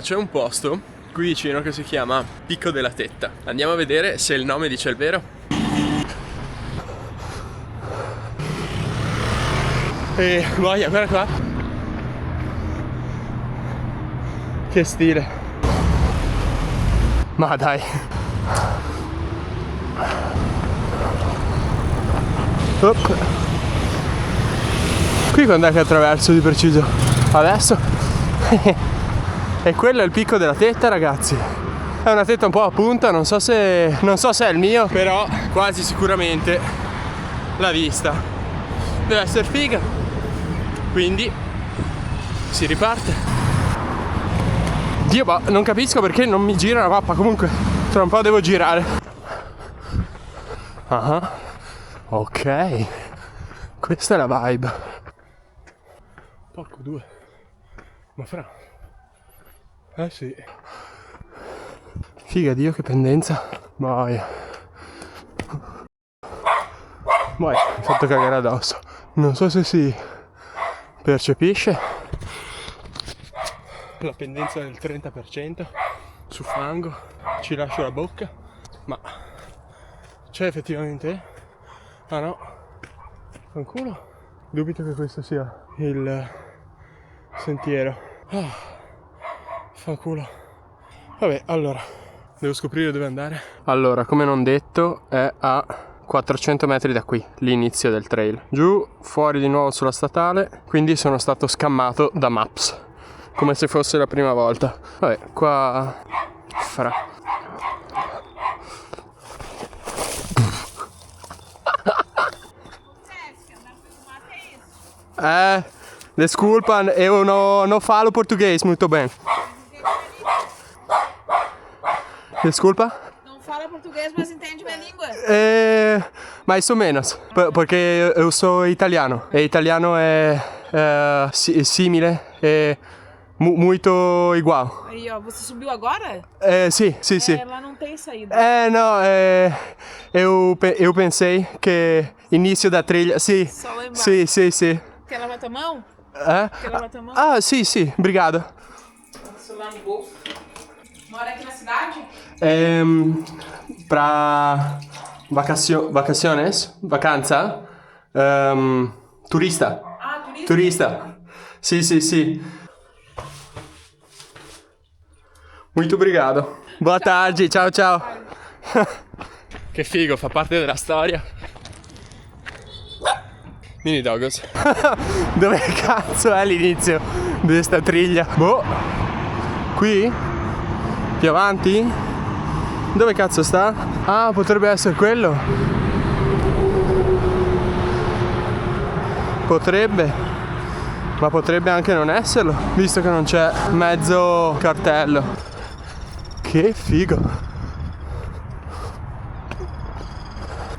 C'è un posto qui vicino che si chiama Picco della Tetta. Andiamo a vedere se il nome dice il vero. E boia, guarda qua. Che stile. Ma dai. Op. Qui quando è che attraverso di preciso? Adesso. E quello è il Picco della Tetta, ragazzi. È una tetta un po' a punta, non so se è il mio, però quasi sicuramente la vista deve essere figa. Quindi si riparte. Dio, ma non capisco perché non mi gira la mappa. Comunque tra un po' devo girare. Ah, ok. Questa è la vibe. Porco due. Ma fra. Sì. Figa Dio, che pendenza. Boia. Boia, mi ho fatto cagare addosso. Non so se si percepisce la pendenza del 30% su fango. Ci lascio la bocca. Ma c'è effettivamente? Ah no. Fanculo. Dubito che questo sia il sentiero. Fanculo. Vabbè, allora devo scoprire dove andare. Allora, come non detto, è a 400 metri da qui l'inizio del trail. Giù, fuori di nuovo sulla statale. Quindi sono stato scammato da Maps, come se fosse la prima volta. Vabbè, qua fra. Desculpa, eu não falo português muito bem. Desculpa? Não fala português, mas entende minha língua? Mais ou menos, porque eu sou italiano. E italiano é simile, é muito igual. Aí, ó, você subiu agora? Sim. Lá não tem saída. Não, eu pensei que início da trilha, sim. Só lá embaixo. Sim. Quer lavar tua mão? Quer lavar tua mão? Ah, sim, obrigado. Bota o celular no bolso. Mora aqui na cidade? Pra vacaciones, vacanza, turista. Ah, turista? Turista. Sì. Muito obrigado. Boa tarde, ciao. Che figo, fa parte della storia. Mini Doggos. Dove cazzo è l'inizio di questa triglia? Boh. Qui? Più avanti? Dove cazzo sta? Ah, potrebbe essere quello. Potrebbe. Ma potrebbe anche non esserlo, visto che non c'è mezzo cartello. Che figo.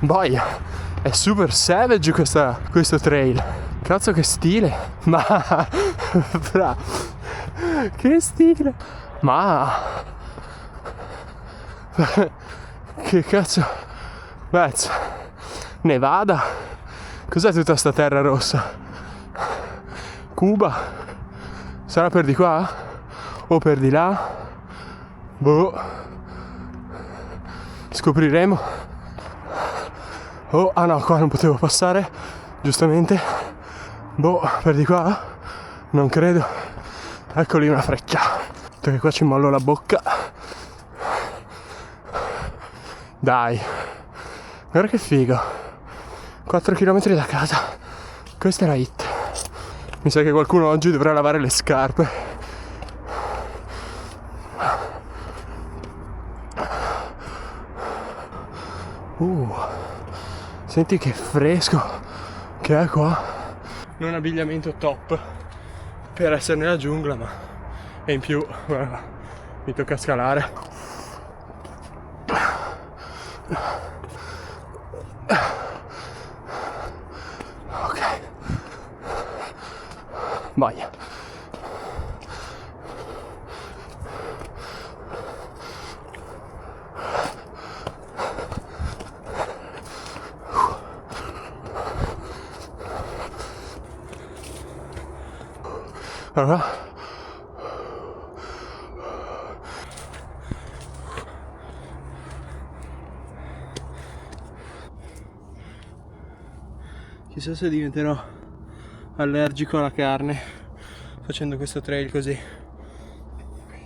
Boia. È super savage questo trail. Cazzo che stile. Ma fra. Che stile. Ma che cazzo. Pezzo. Nevada. Cos'è tutta sta terra rossa? Cuba. Sarà per di qua? O per di là? Boh. Scopriremo. Oh, ah no, qua non potevo passare, giustamente. Boh, per di qua? Non credo. Ecco lì una freccia. Perché qua ci mollo la bocca. Dai. Guarda che figo. 4 km da casa. Questa è la hit. Mi sa che qualcuno oggi dovrà lavare le scarpe. Senti che fresco che è qua. Non abbigliamento top per essere nella giungla, ma e in più guarda, mi tocca scalare. Ok. Vai. Allora. Chissà se diventerò allergico alla carne facendo questo trail così.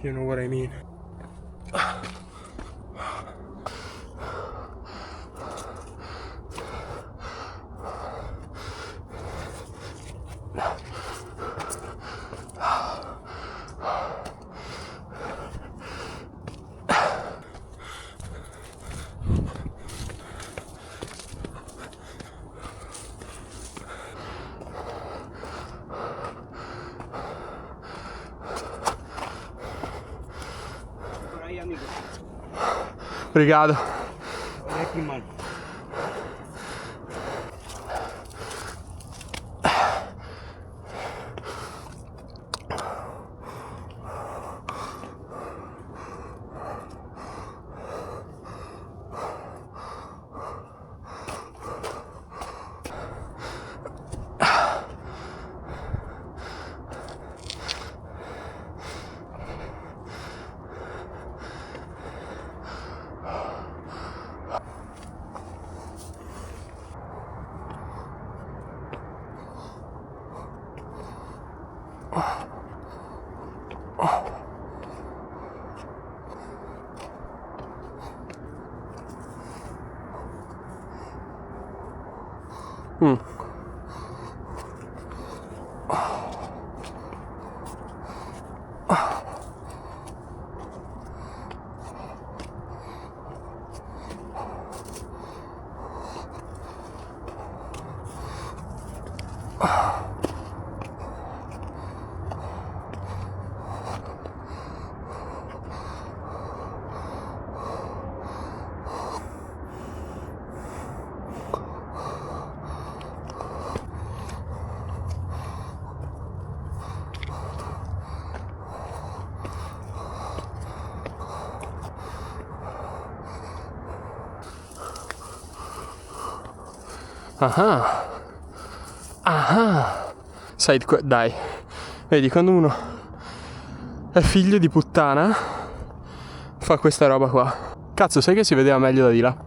You know what I mean. Obrigado. Dai, vedi, quando uno è figlio di puttana fa questa roba qua. Cazzo, sai che si vedeva meglio da di là?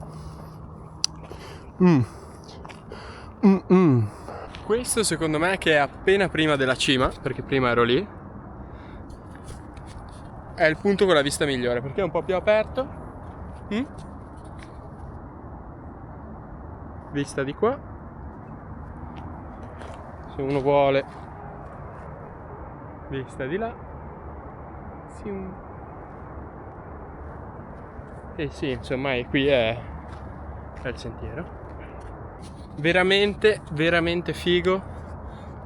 Questo secondo me, che è appena prima della cima, perché prima ero lì, è il punto con la vista migliore, perché è un po' più aperto. Vista di qua. Se uno vuole vista di là. E sì, insomma, qui è il sentiero. Veramente, veramente figo.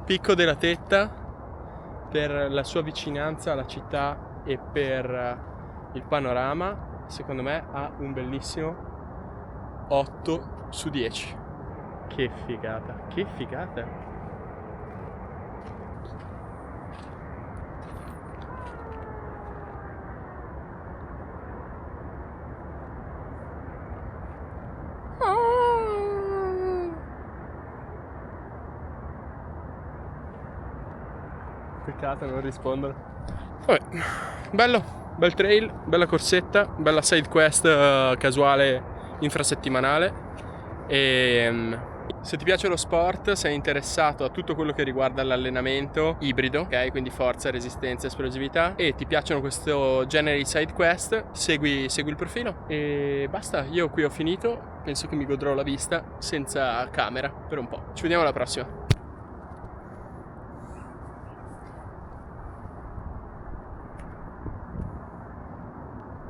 Picco della Tetta, per la sua vicinanza alla città e per il panorama, secondo me ha un bellissimo 8 su 10. Che figata, che figata. Peccato non rispondere. Vabbè, bello, bel trail, bella corsetta, bella side quest casuale infrasettimanale. E se ti piace lo sport, sei interessato a tutto quello che riguarda l'allenamento ibrido, ok? Quindi forza, resistenza, esplosività, e ti piacciono questo genere di side quest, segui il profilo e basta. Io qui ho finito, penso che mi godrò la vista senza camera per un po'. Ci vediamo alla prossima.